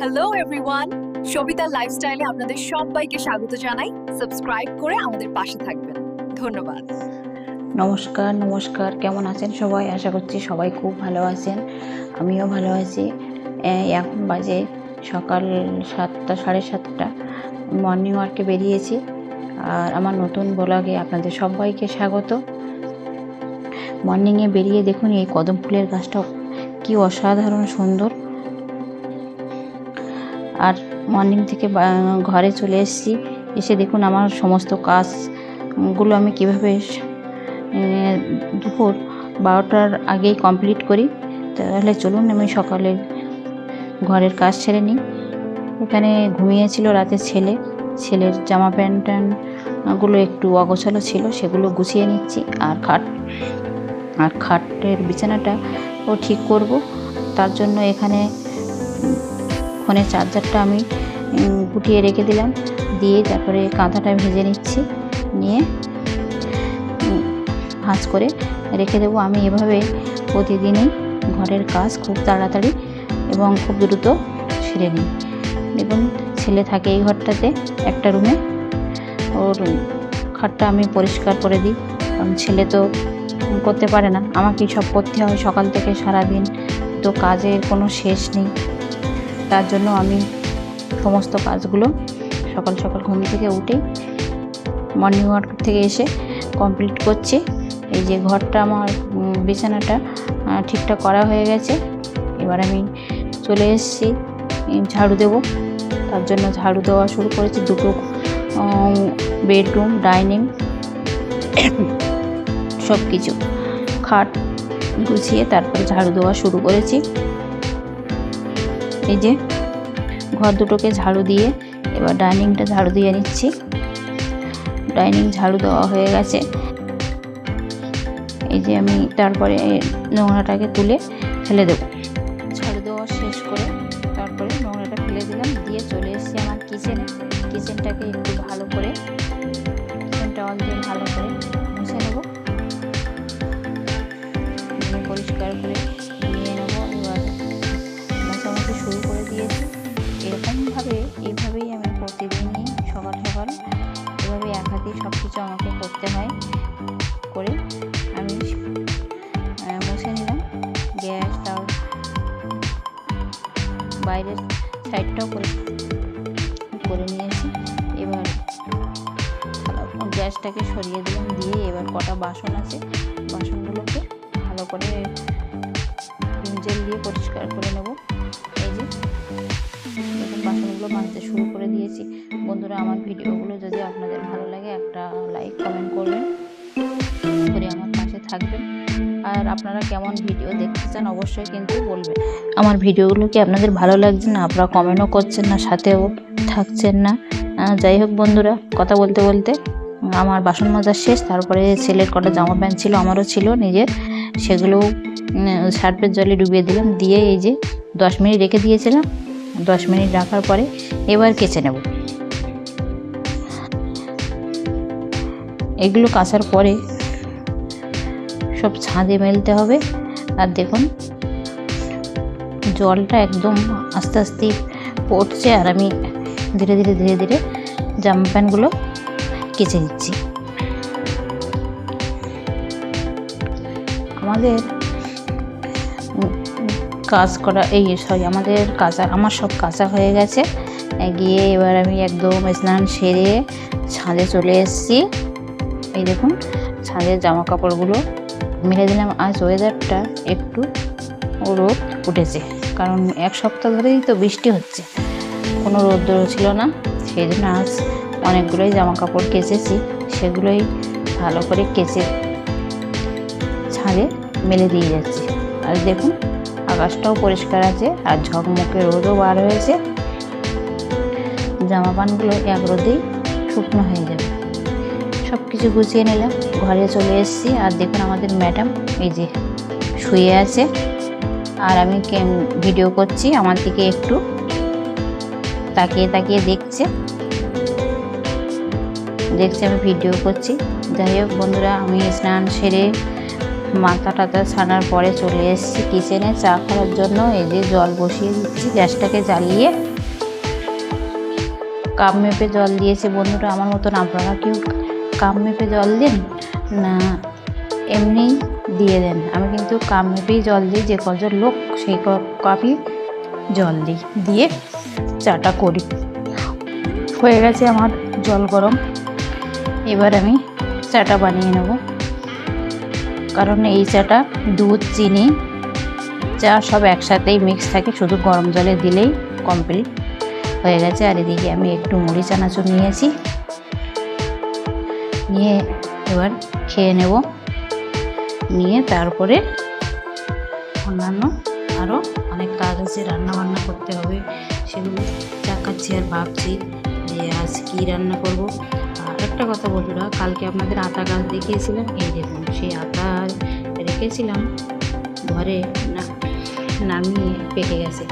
Hello everyone, Sabita লাইফস্টাইলে আপনাদের সবাইকে স্বাগত জানাই। সাবস্ক্রাইব করে আমাদের পাশে থাকবেন। ধন্যবাদ। নমস্কার, কেমন আছেন সবাই? আশা করছি সবাই খুব ভালো আছেন, আমিও ভালো আছি। এখন বাজে সকাল 7টা, 7:30। মর্নিং ওয়ার্কে বেরিয়েছি। আর আমার নতুন ব্লগে আপনাদের সবাইকে স্বাগত। মর্নিংয়ে বেরিয়ে দেখুন এই কদম ফুলের গাছটা কি অসাধারণ সুন্দর। আর মর্নিং থেকে ঘরে চলে এসেছি। এসে দেখুন আমার সমস্ত কাজগুলো আমি কিভাবে দুপুর 12টার আগেই কমপ্লিট করি। তাহলে চলুন আমি সকালে ঘরের কাজ সেরে নিই। এখানে ঘুমিয়েছিল রাতে ছেলের জামা প্যান্টগুলো একটু অগোছালো ছিল, সেগুলো গুছিয়ে নিচ্ছি। আর খাটের বিছানাটা ঠিক করব। তার জন্য এখানে ফোনের চার্জারটা আমি গুটিয়ে রেখে দিলাম, দিয়ে তারপরে কাঁথাটা ভেজে নিচ্ছি, নিয়ে ভাঁজ করে রেখে দেবো। আমি এভাবে প্রতিদিনই ঘরের কাজ খুব তাড়াতাড়ি এবং খুব দ্রুত সেরে নিই। দেখুন ছেলে থাকে এই ঘরটাতে, একটা রুমে। ওর খাটটা আমি পরিষ্কার করে দিই, কারণ ছেলে তো করতে পারে না, আমাকেই সব করতে হয়। সকাল থেকে সারাদিন তো কাজের কোনো শেষ নেই। তার জন্য আমি সমস্ত কাজগুলো সকাল সকাল ঘুম থেকে উঠে মর্নিং ওয়াক থেকে এসে কমপ্লিট করছি। এই যে ঘরটা আমার বিছানাটা ঠিকঠাক করা হয়ে গেছে। এবার আমি চলে এসেছি ঝাড়ু দেব। তার জন্য ঝাড়ু দেওয়া শুরু করেছি। দুটো বেডরুম, ডাইনিং, সব কিছু খাট গুছিয়ে তারপরে ঝাড়ু দেওয়া শুরু করেছি। এই যে ঘর দুটোকে ঝাড়ু দিয়ে এবার ডাইনিংটা ঝাড়ু দিয়ে নিচ্ছি। ডাইনিং ঝাড়ু দেওয়া হয়ে গেছে। এই যে আমি তারপরে নোংরাটাকে তুলে ফেলে দেবো। ঝাড়ু দেওয়া শেষ করে তারপরে নোংরাটা ফেলে দিলাম, দিয়ে চলে এসেছি আমার কিচেনটাকে একটু ভালো করে টাওয়াল দিয়ে ভালো করে মুছে নেব, পরিষ্কার করে নিয়ে নেবো। এবার মোছামুছি শুরু করে দিয়েছি। এইভাবেই আমি প্রতিদিনই সকাল সকাল এভাবে এক হাতেই সব কিছু আমাকে করতে হয়। করে আমি মুছে নিলাম গ্যাস, তার বাইরের সাইডটাও করে নিয়েছি। এবার গ্যাসটাকে সরিয়ে দিলাম, দিয়ে এবার কটা বাসন আছে, বাসনগুলোকে ভালো করে জেল দিয়ে পরিষ্কার করে নেব। এই যে দেখুন বাসনগুলো মাজতে শুরু করে দিয়েছি। বন্ধুরা, আমার ভিডিওগুলো যদি আপনাদের ভালো লাগে একটা লাইক কমেন্ট করবেন, করে আমার পাশে থাকবেন। আর আপনারা কেমন ভিডিও দেখতে চান অবশ্যই কিন্তু বলবেন। আমার ভিডিওগুলো কি আপনাদের ভালো লাগছে না? আপনারা কমেন্টও করছেন না, সাথেও থাকছেন না। যাই হোক বন্ধুরা, কথা বলতে বলতে আমার বাসন মাজা শেষ। তারপরে ছেলের কটা জামা প্যান্ট ছিল, আমারও ছিল নিজের, সেগুলো সার্ফের জলে ডুবিয়ে দিলাম। দিয়ে এই যে 10 মিনিট রেখে দিয়েছিলাম। 10 মিনিট রাখার পরে এবার কেচে নেব। এগুলো কাচার পরে সব ছাদে মেলতে হবে। আর দেখুন জলটা একদম আস্তে আস্তে পড়ছে, আর আমি ধীরে ধীরে জামা প্যান্টগুলো কেচে দিচ্ছি। আমাদের আমার সব কাঁচা হয়ে গেছে। গিয়ে এবার আমি একদম স্নান সেরে ছাদে চলে এসেছি। এই দেখুন ছাদের জামা কাপড়গুলো মেলে দিলাম। আজ ওয়েদারটা একটু রোদ উঠেছে, কারণ এক সপ্তাহ ধরেই তো বৃষ্টি হচ্ছে, কোনো রোদ্র ছিল না। সেই জন্য আজ অনেকগুলোই জামা কাপড় কেচেছি, সেগুলোই ভালো করে কেচে ছাদে মেলে দিয়ে যাচ্ছি। আর দেখুন আকাশটাও পরিষ্কার আছে, আর ঝকমকে রোদও বার হয়েছে। জামা প্যান্টগুলো এক রোদেই শুকনো হয়ে যাবে। সব কিছু গুছিয়ে নিলাম, ঘরে চলে এসেছি। আর দেখুন আমাদের ম্যাডাম এই যে শুয়ে আছে, আর আমি ভিডিও করছি, আমার দিকে একটু তাকিয়ে দেখছে আমি ভিডিও করছি। যাই হোক বন্ধুরা, আমি স্নান সেরে মাথা টাথা ছানার পরে চলে এসেছি কিচেনে চা খাওয়ার জন্য। এই যে জল বসিয়ে দিচ্ছি, গ্যাসটাকে জ্বালিয়ে কাপ মেপে জল দিয়েছি। বন্ধুরা, আমার মতন আপনারা কেউ কাপ মেপে জল দিন না এমনি দিয়ে দেন? আমি কিন্তু কাপ মেপেই জল দিই, যে কজন লোক সেই কাপই জল দিই, দিয়ে চাটা করি। হয়ে গেছে আমার জল গরম, এবার আমি চাটা বানিয়ে নেব। কারণ এই চাটা দুধ, চিনি, চা সব একসাথেই মিক্স থাকে, শুধু গরম জলে দিলেই কমপ্লিট হয়ে গেছে। আর এদিকে আমি একটু মুড়ি চানাচুর নিয়েছি, নিয়ে এবার খেয়ে নেব। নিয়ে তারপরে অন্যান্য আরও অনেক কাজ আছে, রান্না বান্না করতে হবে, সেগুলো চাকাচ্ছি আর ভাবছি যে আজ কী রান্না করব। আর একটা কথা বন্ধুরা, কালকে আপনাদের আতা গাছ দেখিয়েছিলাম, এই দেখুন সেই আতা রেখেছিলাম ঘরে, না নামিয়ে পেকে গেছে।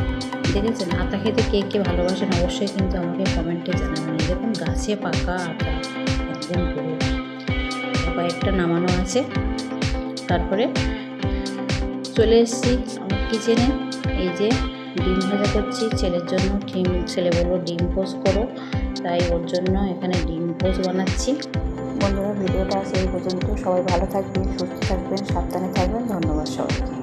দেখেছেন? আতা খেতে কে কে ভালোবাসেন অবশ্যই কিন্তু আমাকে কমেন্টে জানাবেন। এই দেখুন গাছে পাকা আতা, একদম পুরো। কয়েকটা নামানো আছে। তারপরে চলে এসেছি আমার কিচেনে। এই যে ডিম ভাজা করছি ছেলের জন্য। ছেলে বলবো ডিম পোস্ট করো, তাই ওর জন্য এখানে ডিম পোস্ট বানাচ্ছি। বন্ধুরা, ভিডিওটা আছে এই পর্যন্ত। সবাই ভালো থাকবেন, সুস্থ থাকবেন, সাবধানে থাকবেন। ধন্যবাদ সবাইকে।